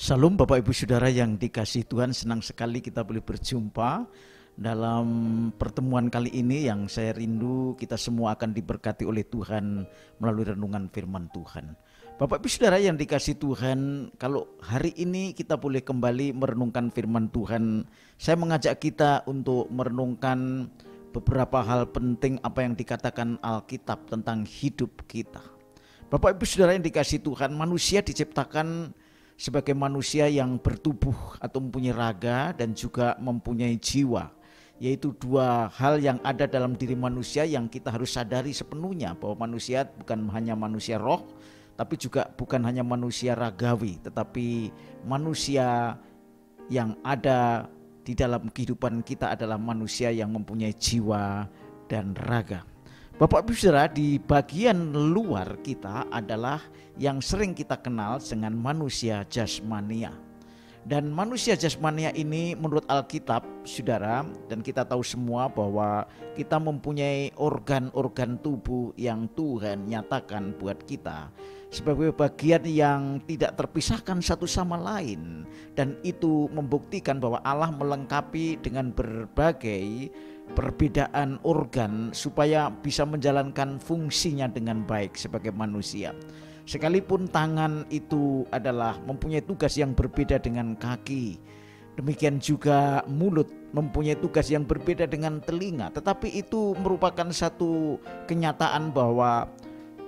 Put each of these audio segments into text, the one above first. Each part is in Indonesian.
Salam Bapak Ibu Saudara yang dikasihi Tuhan, senang sekali kita boleh berjumpa dalam pertemuan kali ini yang saya rindu kita semua akan diberkati oleh Tuhan melalui renungan firman Tuhan. Bapak Ibu Saudara yang dikasihi Tuhan, kalau hari ini kita boleh kembali merenungkan firman Tuhan, saya mengajak kita untuk merenungkan beberapa hal penting apa yang dikatakan Alkitab tentang hidup kita. Bapak Ibu Saudara yang dikasihi Tuhan, manusia diciptakan sebagai manusia yang bertubuh atau mempunyai raga dan juga mempunyai jiwa, yaitu dua hal yang ada dalam diri manusia yang kita harus sadari sepenuhnya, bahwa manusia bukan hanya manusia roh, tapi juga bukan hanya manusia ragawi, tetapi manusia yang ada di dalam kehidupan kita adalah manusia yang mempunyai jiwa dan raga. Bapak Ibu Saudara, di bagian luar kita adalah yang sering kita kenal dengan manusia jasmania. Dan manusia jasmania ini menurut Alkitab, Saudara, dan kita tahu semua bahwa kita mempunyai organ-organ tubuh yang Tuhan nyatakan buat kita sebagai bagian yang tidak terpisahkan satu sama lain. Dan itu membuktikan bahwa Allah melengkapi dengan berbagai perbedaan organ supaya bisa menjalankan fungsinya dengan baik sebagai manusia. Sekalipun tangan itu adalah mempunyai tugas yang berbeda dengan kaki, demikian juga mulut mempunyai tugas yang berbeda dengan telinga, tetapi itu merupakan satu kenyataan bahwa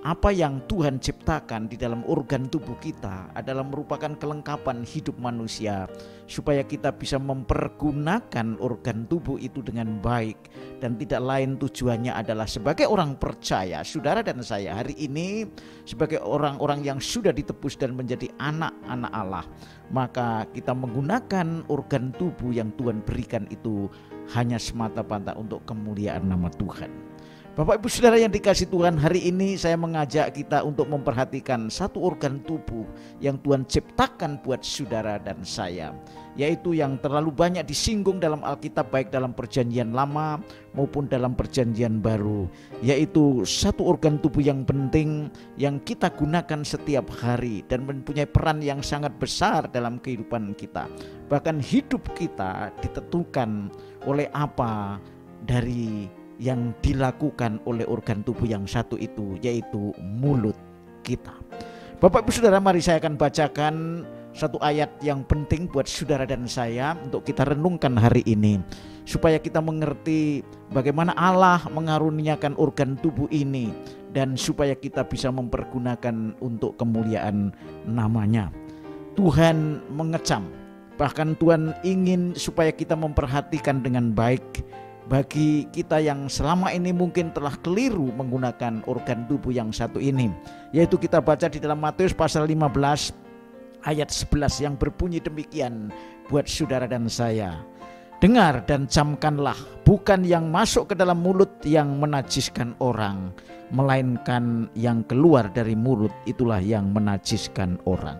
apa yang Tuhan ciptakan di dalam organ tubuh kita adalah merupakan kelengkapan hidup manusia supaya kita bisa mempergunakan organ tubuh itu dengan baik, dan tidak lain tujuannya adalah sebagai orang percaya, saudara dan saya hari ini sebagai orang-orang yang sudah ditebus dan menjadi anak-anak Allah, maka kita menggunakan organ tubuh yang Tuhan berikan itu hanya semata-mata untuk kemuliaan nama Tuhan. Bapak Ibu Saudara yang dikasihi Tuhan, hari ini saya mengajak kita untuk memperhatikan satu organ tubuh yang Tuhan ciptakan buat saudara dan saya, yaitu yang terlalu banyak disinggung dalam Alkitab baik dalam perjanjian lama maupun dalam perjanjian baru, yaitu satu organ tubuh yang penting yang kita gunakan setiap hari dan mempunyai peran yang sangat besar dalam kehidupan kita. Bahkan hidup kita ditentukan oleh apa dari yang dilakukan oleh organ tubuh yang satu itu, yaitu mulut kita. Bapak Ibu Saudara, mari saya akan bacakan satu ayat yang penting buat saudara dan saya untuk kita renungkan hari ini, supaya kita mengerti bagaimana Allah mengaruniakan organ tubuh ini dan supaya kita bisa mempergunakan untuk kemuliaan namanya. Tuhan mengecam, bahkan Tuhan ingin supaya kita memperhatikan dengan baik. Bagi kita yang selama ini mungkin telah keliru menggunakan organ tubuh yang satu ini, yaitu kita baca di dalam Matius pasal 15 ayat 11 yang berbunyi demikian buat saudara dan saya. Dengar dan camkanlah, bukan yang masuk ke dalam mulut yang menajiskan orang, melainkan yang keluar dari mulut itulah yang menajiskan orang.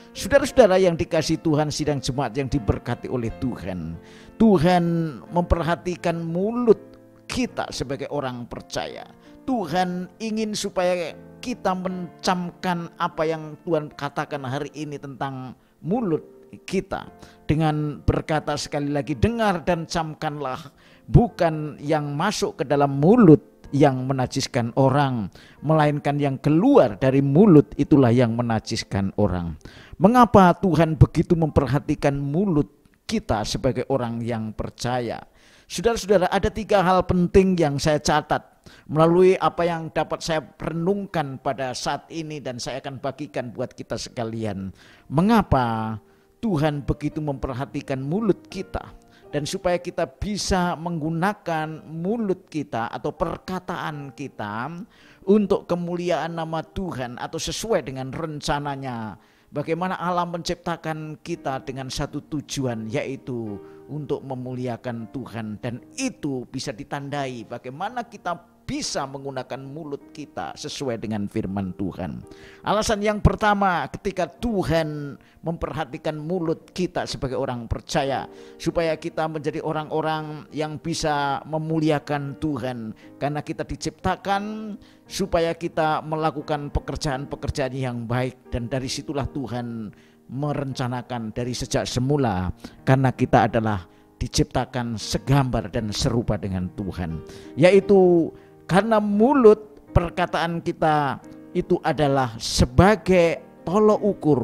Saudara-saudara yang dikasihi Tuhan, sidang jemaat yang diberkati oleh Tuhan, Tuhan memperhatikan mulut kita sebagai orang percaya. Tuhan ingin supaya kita mencamkan apa yang Tuhan katakan hari ini tentang mulut kita, dengan berkata sekali lagi, dengar dan camkanlah, bukan yang masuk ke dalam mulut yang menajiskan orang, melainkan yang keluar dari mulut itulah yang menajiskan orang. Mengapa Tuhan begitu memperhatikan mulut kita sebagai orang yang percaya? Saudara-saudara, ada 3 hal penting yang saya catat melalui apa yang dapat saya renungkan pada saat ini, dan saya akan bagikan buat kita sekalian. Mengapa Tuhan begitu memperhatikan mulut kita, dan supaya kita bisa menggunakan mulut kita atau perkataan kita untuk kemuliaan nama Tuhan atau sesuai dengan rencananya. Bagaimana Allah menciptakan kita dengan satu tujuan, yaitu untuk memuliakan Tuhan, dan itu bisa ditandai bagaimana kita bisa menggunakan mulut kita sesuai dengan firman Tuhan. Alasan yang pertama, ketika Tuhan memperhatikan mulut kita sebagai orang percaya, supaya kita menjadi orang-orang yang bisa memuliakan Tuhan, karena kita diciptakan supaya kita melakukan pekerjaan-pekerjaan yang baik, dan dari situlah Tuhan merencanakan dari sejak semula, karena kita adalah diciptakan segambar dan serupa dengan Tuhan. Yaitu karena mulut perkataan kita itu adalah sebagai tolok ukur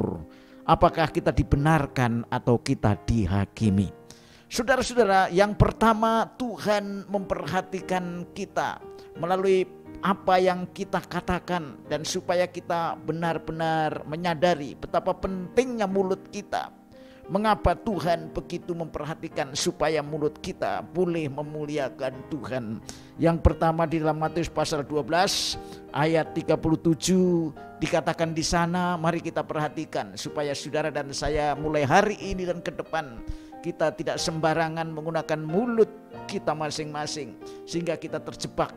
apakah kita dibenarkan atau kita dihakimi. Saudara-saudara, yang pertama Tuhan memperhatikan kita melalui apa yang kita katakan, dan supaya kita benar-benar menyadari betapa pentingnya mulut kita. Mengapa Tuhan begitu memperhatikan supaya mulut kita boleh memuliakan Tuhan. Yang pertama di dalam Matius pasal 12 ayat 37 dikatakan di sana, mari kita perhatikan supaya saudara dan saya mulai hari ini dan ke depan kita tidak sembarangan menggunakan mulut kita masing-masing, sehingga kita terjebak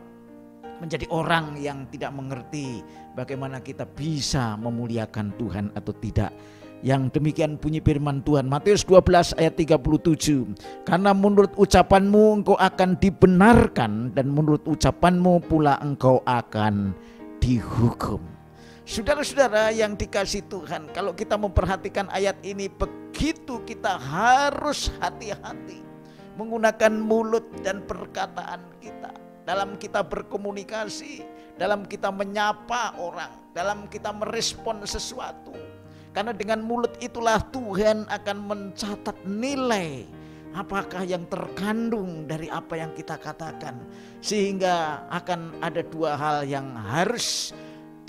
menjadi orang yang tidak mengerti bagaimana kita bisa memuliakan Tuhan atau tidak. Yang demikian bunyi firman Tuhan, Matius 12 ayat 37. Karena menurut ucapanmu engkau akan dibenarkan, dan menurut ucapanmu pula engkau akan dihukum. Saudara-saudara yang dikasihi Tuhan, kalau kita memperhatikan ayat ini, begitu kita harus hati-hati menggunakan mulut dan perkataan kita dalam kita berkomunikasi, dalam kita menyapa orang, dalam kita merespon sesuatu. Karena dengan mulut itulah Tuhan akan mencatat nilai apakah yang terkandung dari apa yang kita katakan. Sehingga akan ada dua hal yang harus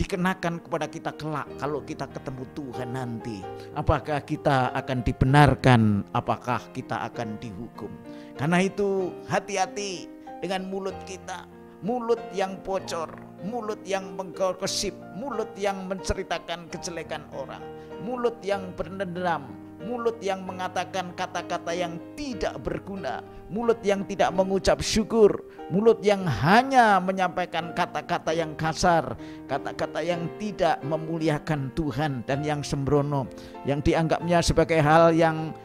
dikenakan kepada kita kelak kalau kita ketemu Tuhan nanti. Apakah kita akan dibenarkan, apakah kita akan dihukum. Karena itu hati-hati dengan mulut kita. Mulut yang bocor, mulut yang menggosip, mulut yang menceritakan kejelekan orang, mulut yang berdendam, mulut yang mengatakan kata-kata yang tidak berguna, mulut yang tidak mengucap syukur, mulut yang hanya menyampaikan kata-kata yang kasar, kata-kata yang tidak memuliakan Tuhan dan yang sembrono, yang dianggapnya sebagai hal yang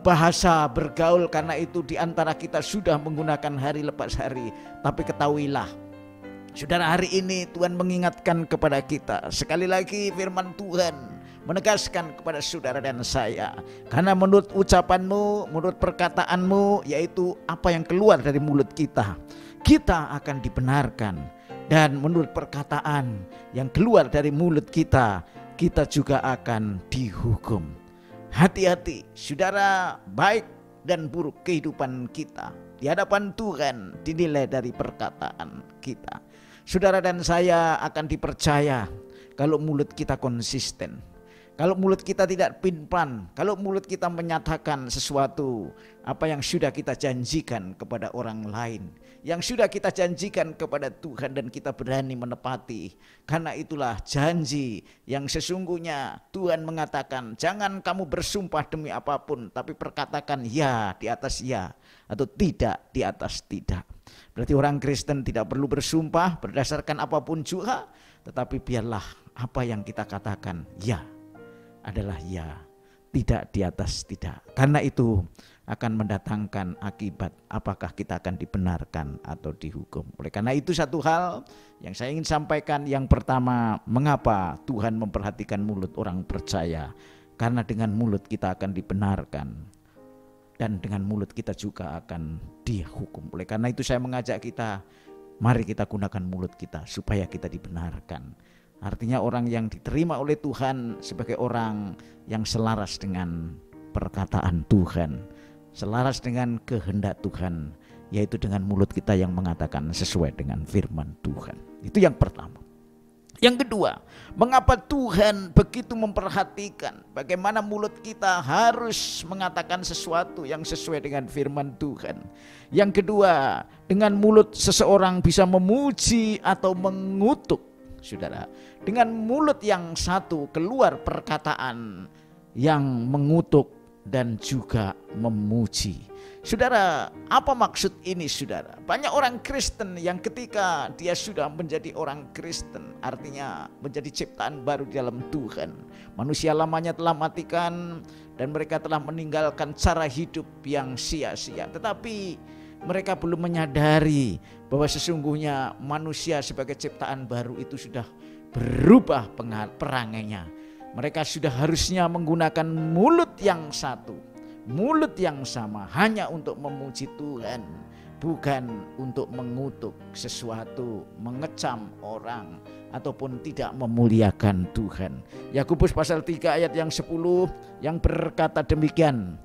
bahasa bergaul. Karena itu di antara kita sudah menggunakan hari lepas hari. Tapi ketahuilah saudara, hari ini Tuhan mengingatkan kepada kita. Sekali lagi firman Tuhan menegaskan kepada saudara dan saya, karena menurut ucapanmu, menurut perkataanmu, yaitu apa yang keluar dari mulut kita, kita akan dibenarkan. Dan menurut perkataan yang keluar dari mulut kita, kita juga akan dihukum. Hati-hati saudara, baik dan buruk kehidupan kita di hadapan Tuhan dinilai dari perkataan kita. Saudara dan saya akan dipercaya kalau mulut kita konsisten, kalau mulut kita tidak pinpan, kalau mulut kita menyatakan sesuatu apa yang sudah kita janjikan kepada orang lain, yang sudah kita janjikan kepada Tuhan, dan kita berani menepati. Karena itulah janji yang sesungguhnya Tuhan mengatakan, jangan kamu bersumpah demi apapun, tapi perkatakan ya di atas ya, atau tidak di atas tidak. Berarti orang Kristen tidak perlu bersumpah berdasarkan apapun juga, tetapi biarlah apa yang kita katakan ya adalah ya, tidak di atas tidak. Karena itu akan mendatangkan akibat apakah kita akan dibenarkan atau dihukum. Oleh karena itu satu hal yang saya ingin sampaikan, yang pertama, mengapa Tuhan memperhatikan mulut orang percaya? Karena dengan mulut kita akan dibenarkan, dan dengan mulut kita juga akan dihukum. Oleh karena itu saya mengajak kita, mari kita gunakan mulut kita supaya kita dibenarkan. Artinya orang yang diterima oleh Tuhan sebagai orang yang selaras dengan perkataan Tuhan, selaras dengan kehendak Tuhan, yaitu dengan mulut kita yang mengatakan sesuai dengan firman Tuhan. Itu yang pertama. Yang kedua, mengapa Tuhan begitu memperhatikan bagaimana mulut kita harus mengatakan sesuatu yang sesuai dengan firman Tuhan. Yang kedua, dengan mulut seseorang bisa memuji atau mengutuk. Saudara, dengan mulut yang satu keluar perkataan yang mengutuk dan juga memuji. Saudara, apa maksud ini saudara? Banyak orang Kristen yang ketika dia sudah menjadi orang Kristen, artinya menjadi ciptaan baru di dalam Tuhan, manusia lamanya telah matikan dan mereka telah meninggalkan cara hidup yang sia-sia. Tetapi mereka belum menyadari bahwa sesungguhnya manusia sebagai ciptaan baru itu sudah berubah perangainya. Mereka sudah harusnya menggunakan mulut yang satu, mulut yang sama hanya untuk memuji Tuhan, bukan untuk mengutuk sesuatu, mengecam orang, ataupun tidak memuliakan Tuhan. Yakobus pasal 3 ayat yang 10 yang berkata demikian,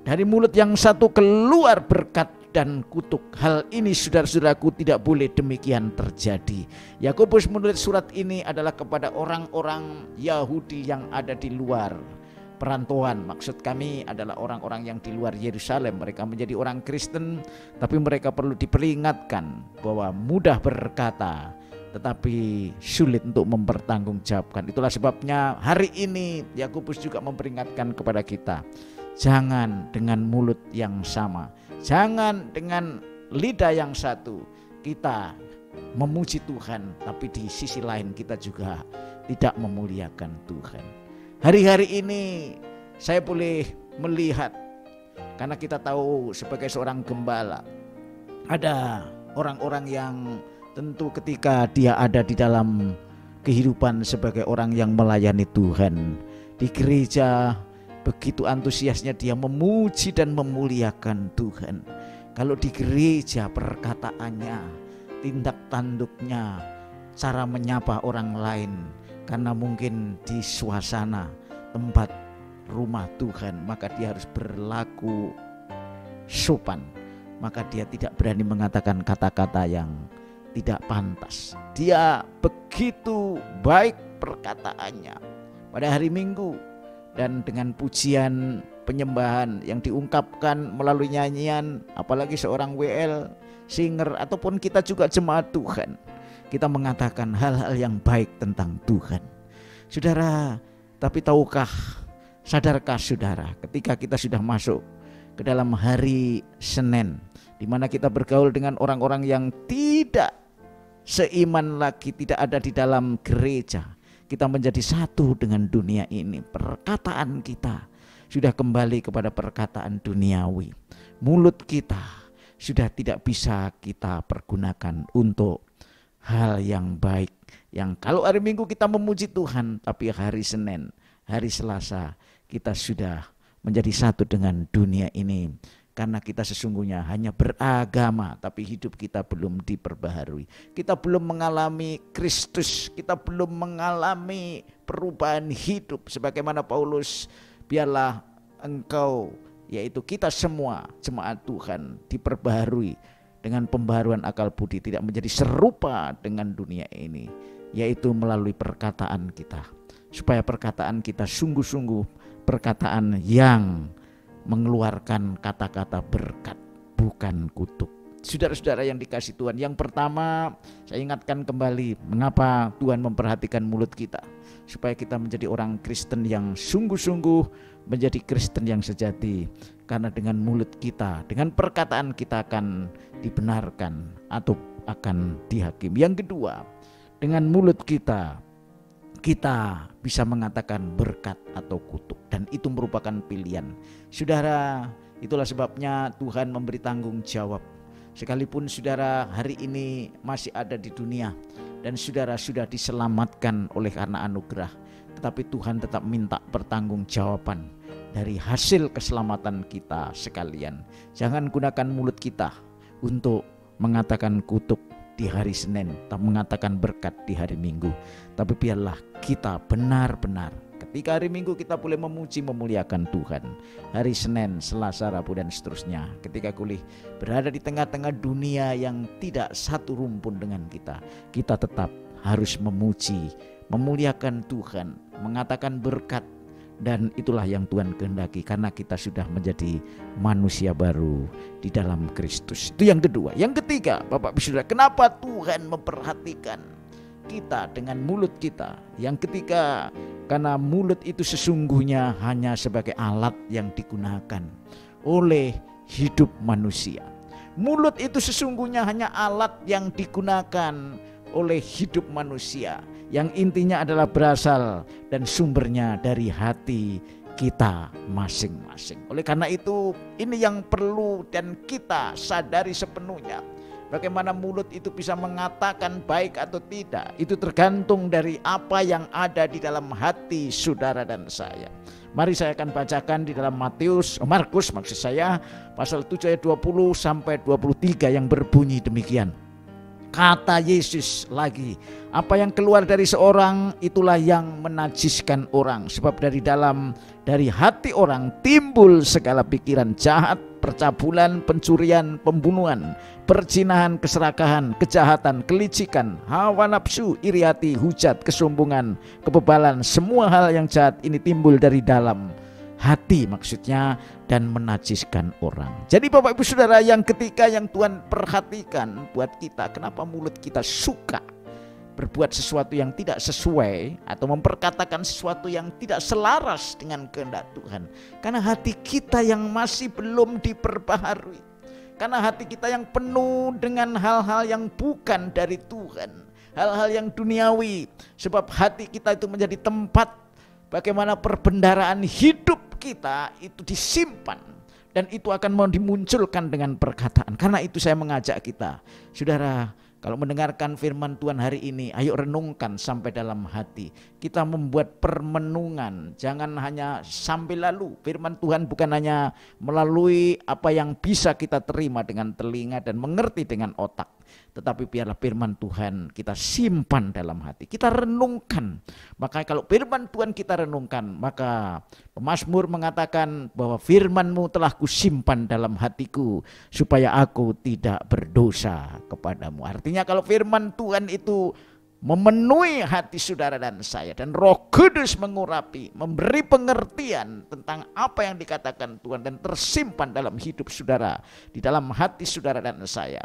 dari mulut yang satu keluar berkat dan kutuk. Hal ini saudara-saudaraku tidak boleh demikian terjadi. Yakobus menulis surat ini adalah kepada orang-orang Yahudi yang ada di luar perantauan. Maksud kami adalah orang-orang yang di luar Yerusalem. Mereka menjadi orang Kristen, tapi mereka perlu diperingatkan bahwa mudah berkata tetapi sulit untuk mempertanggungjawabkan. Itulah sebabnya hari ini Yakobus juga memperingatkan kepada kita, jangan dengan mulut yang sama, jangan dengan lidah yang satu kita memuji Tuhan, tapi di sisi lain kita juga tidak memuliakan Tuhan. Hari-hari ini saya boleh melihat, karena kita tahu sebagai seorang gembala, ada orang-orang yang tentu ketika dia ada di dalam kehidupan sebagai orang yang melayani Tuhan di gereja, begitu antusiasnya dia memuji dan memuliakan Tuhan. Kalau di gereja perkataannya, tindak tanduknya, cara menyapa orang lain, karena mungkin di suasana tempat rumah Tuhan, maka dia harus berlaku sopan, maka dia tidak berani mengatakan kata-kata yang tidak pantas. Dia begitu baik perkataannya pada hari Minggu, dan dengan pujian penyembahan yang diungkapkan melalui nyanyian, apalagi seorang WL, singer, ataupun kita juga jemaat Tuhan, kita mengatakan hal-hal yang baik tentang Tuhan. Saudara, tapi tahukah, sadarkah saudara, ketika kita sudah masuk ke dalam hari Senin, di mana kita bergaul dengan orang-orang yang tidak seiman lagi, tidak ada di dalam gereja, kita menjadi satu dengan dunia ini. Perkataan kita sudah kembali kepada perkataan duniawi. Mulut kita sudah tidak bisa kita pergunakan untuk hal yang baik. Yang kalau hari Minggu kita memuji Tuhan, tapi hari Senin, hari Selasa kita sudah menjadi satu dengan dunia ini. Karena kita sesungguhnya hanya beragama, tapi hidup kita belum diperbaharui. Kita belum mengalami Kristus, kita belum mengalami perubahan hidup. Sebagaimana Paulus, biarlah engkau, yaitu kita semua jemaat Tuhan, diperbaharui dengan pembaharuan akal budi, tidak menjadi serupa dengan dunia ini, yaitu melalui perkataan kita. Supaya perkataan kita sungguh-sungguh perkataan yang mengeluarkan kata-kata berkat, bukan kutuk. Saudara-saudara yang dikasih Tuhan, yang pertama saya ingatkan kembali mengapa Tuhan memperhatikan mulut kita, supaya kita menjadi orang Kristen yang sungguh-sungguh, menjadi Kristen yang sejati. Karena dengan mulut kita, dengan perkataan kita akan dibenarkan atau akan dihakimi. Yang kedua, dengan mulut kita bisa mengatakan berkat atau kutuk, dan itu merupakan pilihan. Saudara, itulah sebabnya Tuhan memberi tanggung jawab. Sekalipun saudara hari ini masih ada di dunia dan saudara sudah diselamatkan oleh karena anugerah, tetapi Tuhan tetap minta pertanggungjawaban dari hasil keselamatan kita sekalian. Jangan gunakan mulut kita untuk mengatakan kutuk di hari Senin, tak mengatakan berkat di hari Minggu. Tapi biarlah kita benar-benar ketika hari Minggu kita boleh memuji memuliakan Tuhan. Hari Senin, Selasa, Rabu dan seterusnya, ketika boleh berada di tengah-tengah dunia yang tidak satu rumpun dengan kita, kita tetap harus memuji, memuliakan Tuhan, mengatakan berkat. Dan itulah yang Tuhan kehendaki, karena kita sudah menjadi manusia baru di dalam Kristus. Itu yang kedua. Yang ketiga, Bapak Ibu Saudara, kenapa Tuhan memperhatikan kita dengan mulut kita? Yang ketiga, karena mulut itu sesungguhnya hanya sebagai alat yang digunakan oleh hidup manusia. Mulut itu sesungguhnya hanya alat yang digunakan oleh hidup manusia, yang intinya adalah berasal dan sumbernya dari hati kita masing-masing. Oleh karena itu, ini yang perlu dan kita sadari sepenuhnya, Bagaimana mulut itu bisa mengatakan baik atau tidak, itu tergantung dari apa yang ada di dalam hati saudara dan saya. Mari saya akan bacakan di dalam Markus maksud saya, pasal 7 ayat 20 sampai 23 yang berbunyi demikian. Kata Yesus lagi, apa yang keluar dari seorang itulah yang menajiskan orang. Sebab dari hati orang timbul segala pikiran jahat, percabulan, pencurian, pembunuhan, perzinahan, keserakahan, kejahatan, kelicikan, hawa nafsu, iri hati, hujat, kesombongan, kebebalan. Semua hal yang jahat ini timbul dari dalam hati maksudnya, dan menajiskan orang. Jadi Bapak Ibu Saudara yang ketika yang Tuhan perhatikan buat kita, kenapa mulut kita suka berbuat sesuatu yang tidak sesuai atau memperkatakan sesuatu yang tidak selaras dengan kehendak Tuhan. Karena hati kita yang masih belum diperbaharui. Karena hati kita yang penuh dengan hal-hal yang bukan dari Tuhan, hal-hal yang duniawi. Sebab hati kita itu menjadi tempat bagaimana perbendaharaan hidup kita itu disimpan, dan itu akan mau dimunculkan dengan perkataan. Karena itu saya mengajak kita, saudara, kalau mendengarkan firman Tuhan hari ini, ayo renungkan sampai dalam hati. Kita membuat permenungan, jangan hanya sampai lalu. Firman Tuhan bukan hanya melalui apa yang bisa kita terima dengan telinga dan mengerti dengan otak, tetapi biarlah firman Tuhan kita simpan dalam hati, kita renungkan. Maka kalau firman Tuhan kita renungkan, maka pemazmur mengatakan bahwa firman-Mu telah kusimpan dalam hatiku supaya aku tidak berdosa kepadamu. Artinya kalau firman Tuhan itu memenuhi hati saudara dan saya, dan Roh Kudus mengurapi, memberi pengertian tentang apa yang dikatakan Tuhan dan tersimpan dalam hidup saudara, di dalam hati saudara dan saya,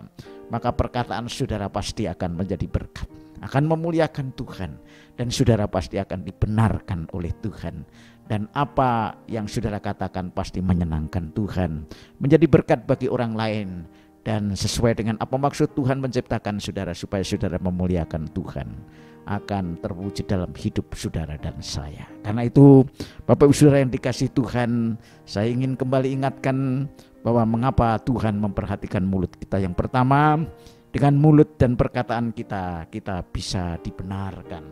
maka perkataan saudara pasti akan menjadi berkat, akan memuliakan Tuhan, dan saudara pasti akan dibenarkan oleh Tuhan. Dan apa yang saudara katakan pasti menyenangkan Tuhan, menjadi berkat bagi orang lain, dan sesuai dengan apa maksud Tuhan menciptakan saudara, supaya saudara memuliakan Tuhan, akan terwujud dalam hidup saudara dan saya. Karena itu Bapak Ibu Saudara yang dikasih Tuhan, saya ingin kembali ingatkan bahwa mengapa Tuhan memperhatikan mulut kita. Yang pertama, dengan mulut dan perkataan kita bisa dibenarkan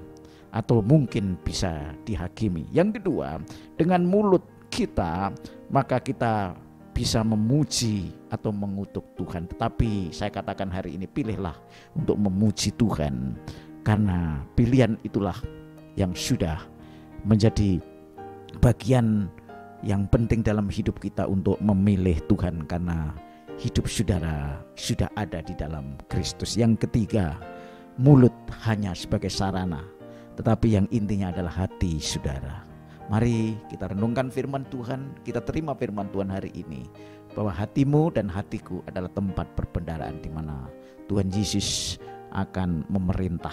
atau mungkin bisa dihakimi. Yang kedua, dengan mulut kita maka kita bisa memuji atau mengutuk Tuhan. Tetapi saya katakan hari ini, pilihlah untuk memuji Tuhan, karena pilihan itulah yang sudah menjadi bagian yang penting dalam hidup kita untuk memilih Tuhan, karena hidup saudara sudah ada di dalam Kristus. Yang ketiga, mulut hanya sebagai sarana, tetapi yang intinya adalah hati saudara. Mari kita renungkan firman Tuhan, kita terima firman Tuhan hari ini, bahwa hatimu dan hatiku adalah tempat perbendaharaan di mana Tuhan Yesus akan memerintah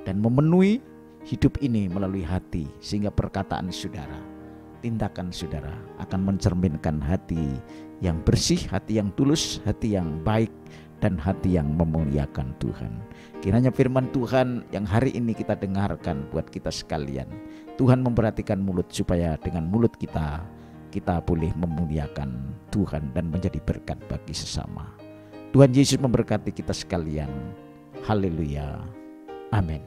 dan memenuhi hidup ini melalui hati, sehingga perkataan saudara, tindakan saudara akan mencerminkan hati yang bersih, hati yang tulus, hati yang baik, dan hati yang memuliakan Tuhan. Kiranya firman Tuhan yang hari ini kita dengarkan buat kita sekalian, Tuhan memperhatikan mulut, supaya dengan mulut kita boleh memuliakan Tuhan dan menjadi berkat bagi sesama. Tuhan Yesus memberkati kita sekalian. Haleluya. Amin.